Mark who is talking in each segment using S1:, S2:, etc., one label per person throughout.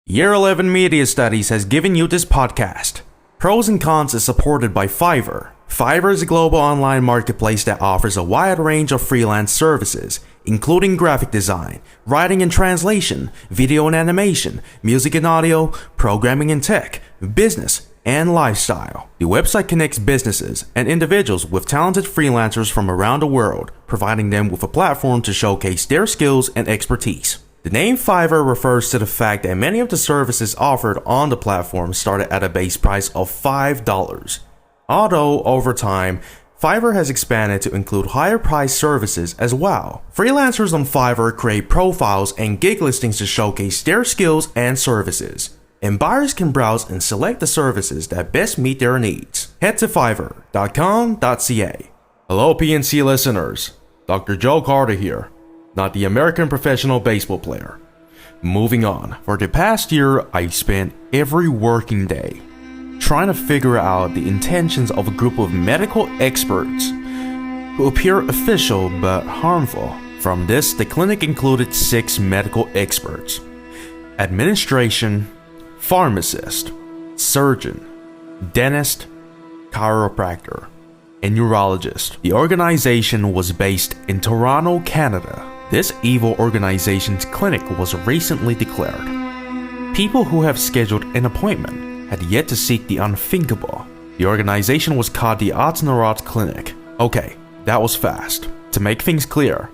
S1: Year 11 Media Studies has given you this podcast. Pros and Cons is supported by Fiverr. Fiverr is a global online marketplace that offers a wide range of freelance services, including graphic design, writing and translation, video and animation, music and audio, programming and tech, business, and lifestyle. The website connects businesses and individuals with talented freelancers from around the world, providing them with a platform to showcase their skills and expertise. The name Fiverr refers to the fact that many of the services offered on the platform started at a base price of $5. Although, over time, Fiverr has expanded to include higher priced services as well. Freelancers on Fiverr create profiles and gig listings to showcase their skills and services, and buyers can browse and select the services that best meet their needs. Head to fiverr.com.ca. Hello PNC listeners, Dr. Joe Carter here, not the American professional baseball player. Moving on, for the past year, I spent every working day trying to figure out the intentions of a group of medical experts who appear official but harmful. From this, the clinic included 6 medical experts: administration, pharmacist, surgeon, dentist, chiropractor, and neurologist. The organization was based in Toronto, Canada. This evil organization's clinic was recently declared. People who have scheduled an appointment had yet to seek the unthinkable. The organization was called the Haemorrhage Clinic. Okay, that was fast. To make things clear,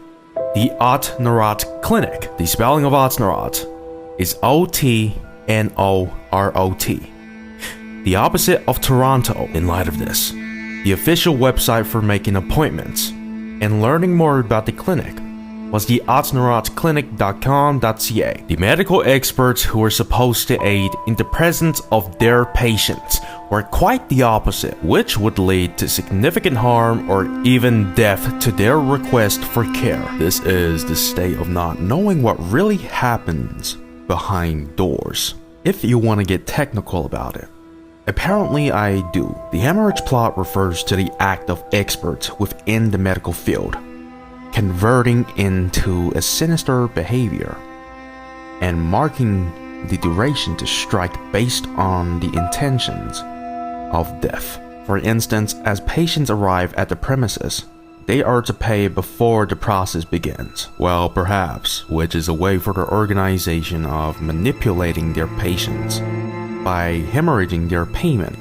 S1: the Haemorrhage Clinic, the spelling of Haemorrhage, is O-T-N-O-R-O-T. The opposite of Toronto in light of this. The official website for making appointments and learning more about the clinic was the haemorrhageclinic.com.ca. The medical experts who were supposed to aid in the presence of their patients were quite the opposite, which would lead to significant harm or even death to their request for care. This is the state of not knowing what really happens behind doors, if you want to get technical about it. Apparently I do. The hemorrhage plot refers to the act of experts within the medical field converting into a sinister behavior and marking the duration to strike based on the intentions of death. For instance, as patients arrive at the premises, they are to pay before the process begins. Well, perhaps, which is a way for the organization of manipulating their patients by hemorrhaging their payment,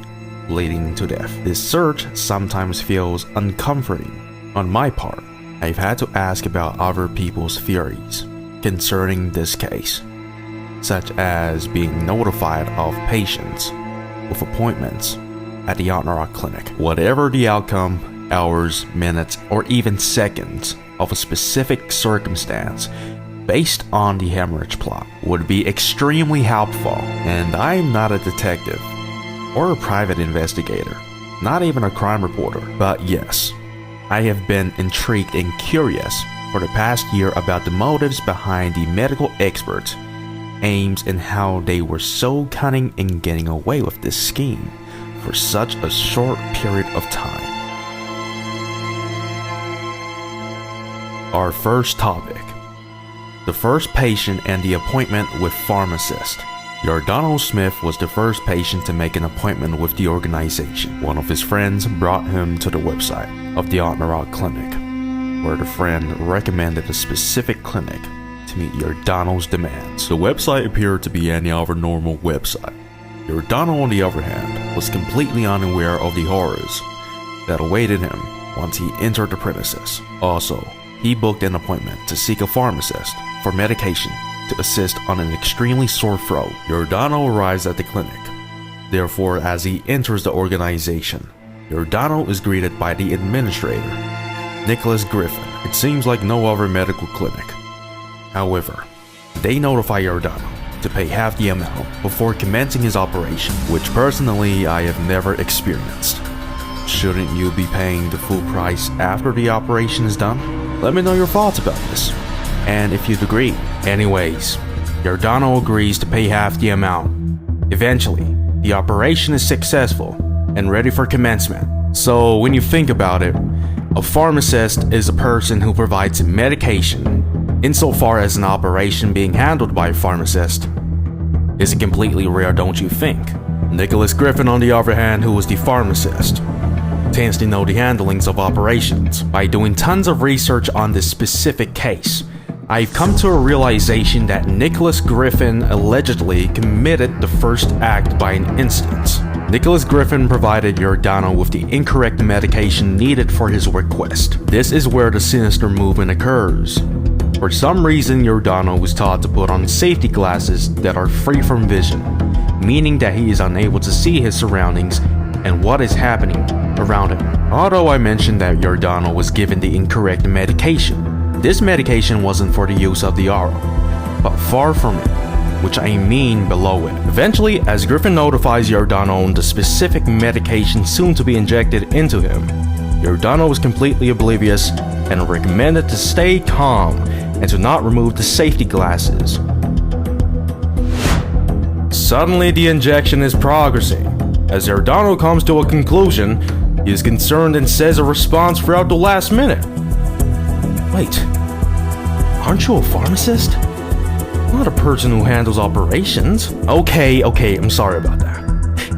S1: leading to death. This search sometimes feels uncomforting. On my part, I've had to ask about other people's theories concerning this case, such as being notified of patients with appointments at the Haemorrhage Clinic. Whatever the outcome, hours, minutes, or even seconds of a specific circumstance based on the hemorrhage plot would be extremely helpful. And I'm not a detective or a private investigator, not even a crime reporter, but yes, I have been intrigued and curious for the past year about the motives behind the medical experts' aims and how they were so cunning in getting away with this scheme for such a short period of time. Our first topic: the first patient and the appointment with pharmacist. Giordano Smith was the first patient to make an appointment with the organization. One of his friends brought him to the website of the Haemorrhage Clinic, where the friend recommended a specific clinic to meet Giordano's demands. The website appeared to be any other normal website. Giordano, on the other hand, was completely unaware of the horrors that awaited him once he entered the premises. Also, he booked an appointment to seek a pharmacist for medication to assist on an extremely sore throat. Giordano arrives at the clinic. Therefore, as he enters the organization, Giordano is greeted by the administrator, Nicholas Griffin. It seems like no other medical clinic. However, they notify Giordano to pay half the amount before commencing his operation, which personally I have never experienced. Shouldn't you be paying the full price after the operation is done? Let me know your thoughts about this, and if you'd agree. Anyways, Giordano agrees to pay half the amount. Eventually, the operation is successful and ready for commencement. So when you think about it, a pharmacist is a person who provides medication, insofar as an operation being handled by a pharmacist Is it completely rare, don't you think? Nicholas Griffin, on the other hand, who was the pharmacist, tends to know the handlings of operations. By doing tons of research on this specific case, I've come to a realization that Nicholas Griffin allegedly committed the first act by an instance. Nicholas Griffin provided Giordano with the incorrect medication needed for his request. This is where the sinister movement occurs. For some reason, Giordano was taught to put on safety glasses that are free from vision, meaning that he is unable to see his surroundings and what is happening around him. Although I mentioned that Giordano was given the incorrect medication, this medication wasn't for the use of the aura, but far from it, which I mean below it. Eventually, as Griffin notifies Giordano on the specific medication soon to be injected into him, Giordano was completely oblivious and recommended to stay calm and to not remove the safety glasses. Suddenly, the injection is progressing. As Giordano comes to a conclusion, he is concerned and says a response throughout the last minute. Wait, aren't you a pharmacist? Not a person who handles operations. Okay, I'm sorry about that.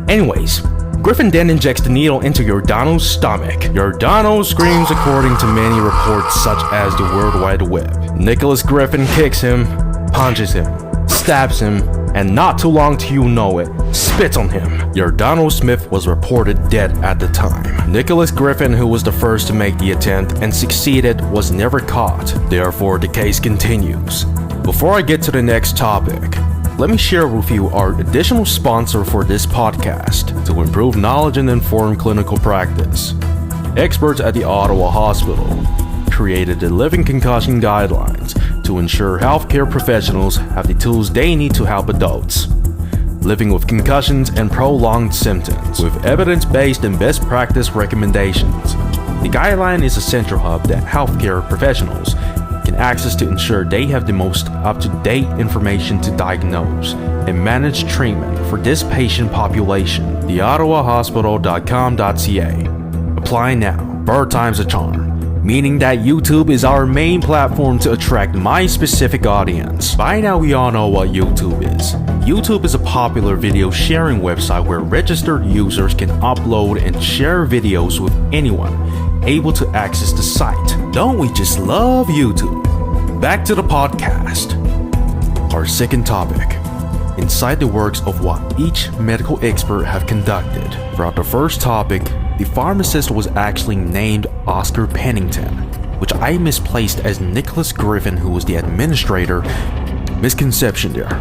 S1: Anyways, Griffin then injects the needle into Giordano's stomach. Giordano screams according to many reports such as the World Wide Web. Nicholas Griffin kicks him, punches him, stabs him, and not too long till you know it, spits on him. Giordano Smith was reported dead at the time. Nicholas Griffin, who was the first to make the attempt and succeeded, was never caught. Therefore, the case continues. Before I get to the next topic, let me share with you our additional sponsor for this podcast to improve knowledge and inform clinical practice. Experts at the Ottawa Hospital created the Living Concussion Guidelines to ensure healthcare professionals have the tools they need to help adults living with concussions and prolonged symptoms, with evidence-based and best practice recommendations. The guideline is a central hub that healthcare professionals can access to ensure they have the most up-to-date information to diagnose and manage treatment for this patient population. The OttawaHospital.com.ca. Apply now. Third time's a charm. Meaning that YouTube is our main platform to attract my specific audience. By now we all know what YouTube is. YouTube is a popular video sharing website where registered users can upload and share videos with anyone able to access the site. Don't we just love YouTube? Back to the podcast. Our second topic. Inside the works of what each medical expert have conducted. Throughout the first topic, the pharmacist was actually named Oscar Pennington, which I misplaced as Nicholas Griffin, who was the administrator. Misconception there.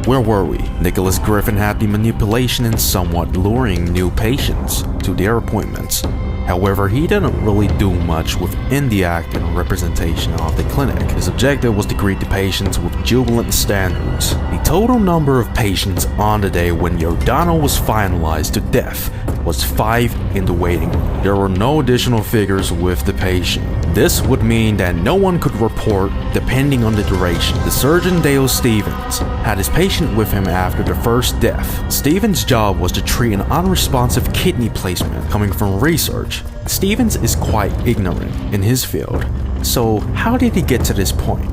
S1: Where were we? Nicholas Griffin had the manipulation and somewhat luring new patients to their appointments. However, he didn't really do much within the act and representation of the clinic. His objective was to greet the patients with jubilant standards. The total number of patients on the day when Giordano was finalized to death was 5 in the waiting room. There were no additional figures with the patient. This would mean that no one could report depending on the duration. The surgeon Dale Stevens had his patient with him after the first death. Stevens' job was to treat an unresponsive kidney placement coming from research. Stevens is quite ignorant in his field. So how did he get to this point?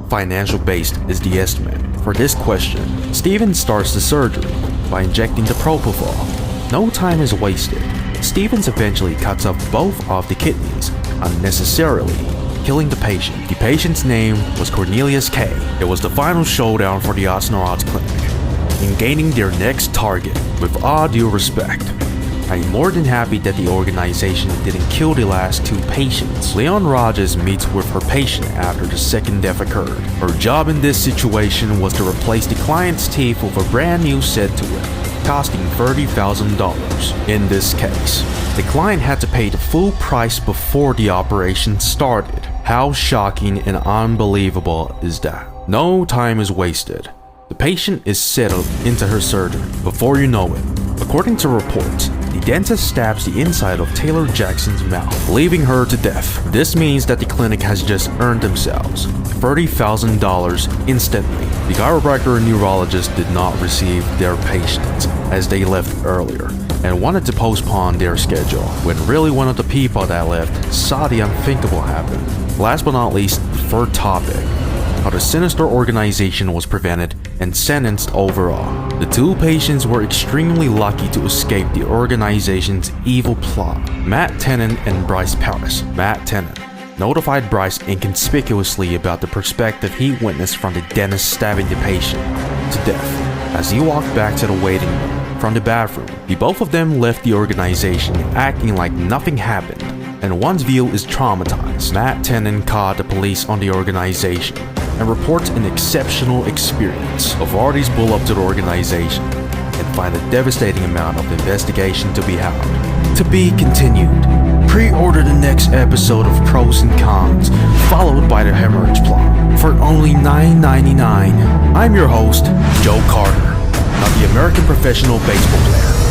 S1: Financial based is the estimate. For this question, Stevens starts the surgery by injecting the propofol. No time is wasted. Stevens eventually cuts up both of the kidneys unnecessarily, killing the patient. The patient's name was Cornelius K. It was the final showdown for the Odds No Odds Clinic in gaining their next target. With all due respect, I am more than happy that the organization didn't kill the last 2 patients. Leon Rogers meets with her patient after the second death occurred. Her job in this situation was to replace the client's teeth with a brand new set to it, costing $30,000. In this case, the client had to pay the full price before the operation started. How shocking and unbelievable is that? No time is wasted. The patient is settled into her surgery. Before you know it, according to reports, the dentist stabs the inside of Taylor Jackson's mouth, leaving her to death. This means that the clinic has just earned themselves $30,000 instantly. The chiropractor and neurologist did not receive their patients as they left earlier and wanted to postpone their schedule, when really one of the people that left saw the unthinkable happen. Last but not least, the third topic, how the sinister organization was prevented and sentenced overall. The two patients were extremely lucky to escape the organization's evil plot. Matt Tennant and Bryce Paris. Matt Tennant notified Bryce inconspicuously about the perspective he witnessed from the dentist stabbing the patient to death. As he walked back to the waiting room from the bathroom, the both of them left the organization acting like nothing happened, and one's view is traumatized. Matt Tennant called the police on the organization and reports an exceptional experience. Authorities pull up to the organization and find a devastating amount of investigation to be held. To be continued. Pre-order the next episode of Pros and Cons, followed by the Haemorrhage plot, for only $9.99. I'm your host, Joe Carter, not the American professional baseball player.